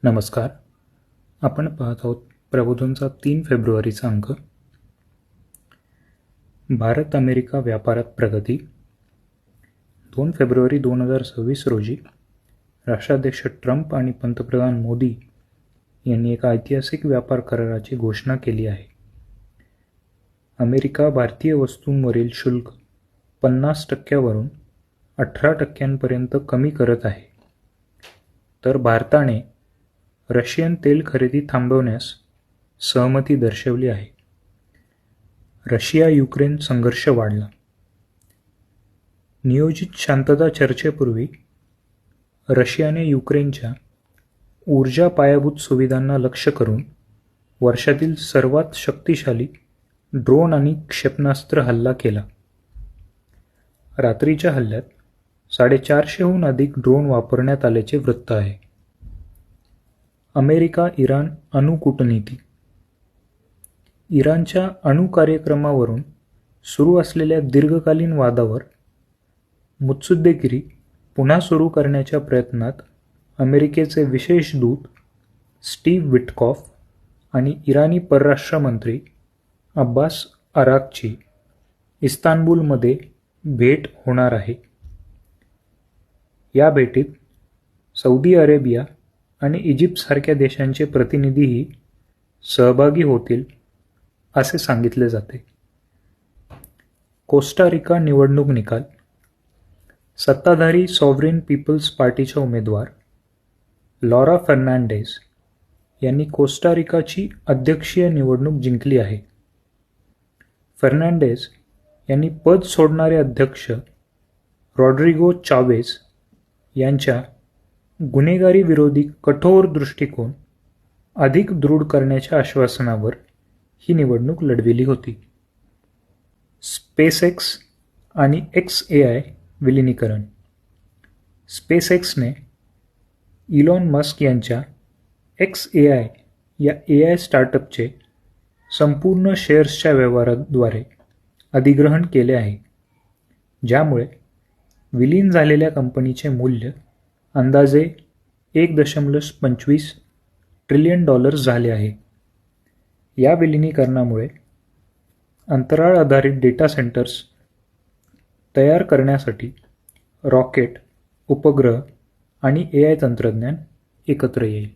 नमस्कार. आपण पाहत आहोत प्रबोधनचा 3 फेब्रुवारीचा अंक. भारत अमेरिका व्यापारात प्रगती. 2 फेब्रुवारी 2026 रोजी राष्ट्राध्यक्ष ट्रम्प आणि पंतप्रधान मोदी यांनी एका ऐतिहासिक व्यापार कराराची घोषणा केली आहे. अमेरिका भारतीय वस्तूंवरील शुल्क 50% वरून 18% कमी करत आहे, तर भारताने रशियन तेल खरेदी थांबवण्यास सहमती दर्शवली आहे. रशिया युक्रेन संघर्ष वाढला. नियोजित शांतता चर्चेपूर्वी रशियाने युक्रेनच्या ऊर्जा पायाभूत सुविधांना लक्ष्य करून वर्षातील सर्वात शक्तिशाली ड्रोन आणि क्षेपणास्त्र हल्ला केला. रात्रीच्या हल्ल्यात 450हून अधिक ड्रोन वापरण्यात आल्याचे वृत्त आहे. अमेरिका इराण अणुकूटनीती. इराणच्या अणु कार्यक्रमावरून सुरू असलेल्या दीर्घकालीन वादावर मुत्सद्देगिरी पुन्हा सुरू करण्याच्या प्रयत्नात अमेरिकेचे विशेष दूत स्टीव्ह विटकॉफ आणि इराणी परराष्ट्र मंत्री अब्बास अराक्ची इस्तानबुलमध्ये भेट होणार आहे. या भेटीत सौदी अरेबिया आणि इजिप्तसारख्या देशांचे प्रतिनिधीही सहभागी होतील असे सांगितले जाते. कोस्टा रिका निवडणूक निकाल. सत्ताधारी सॉव्हरीन पीपल्स पार्टीच्या उमेदवार लॉरा फर्नांडेज यांनी कोस्टा रिकाची अध्यक्षीय निवडणूक जिंकली आहे. फर्नांडेज यांनी पद सोडणारे अध्यक्ष रॉड्रिगो चावेज यांच्या गुन्हेगारी विरोधी कठोर दृष्टिकोन अधिक दृढ करण्याच्या आश्वासनावर ही निवडणूक लढविली होती. स्पेसएक्स आणि XAI विलिनीकरण. स्पेसएक्सने इलॉन मस्क यांच्या XAI या AI स्टार्टअपचे संपूर्ण शेअर्सच्या व्यवहाराद्वारे अधिग्रहण केले आहे, ज्यामुळे विलीन झालेल्या कंपनीचे मूल्य अंदाजे $1.25 ट्रिलियन झाले आहे. या विलिनीकरणामुळे अंतराळ आधारित डेटा सेंटर्स तयार करण्यासाठी रॉकेट, उपग्रह आणि AI तंत्रज्ञान एकत्र येईल.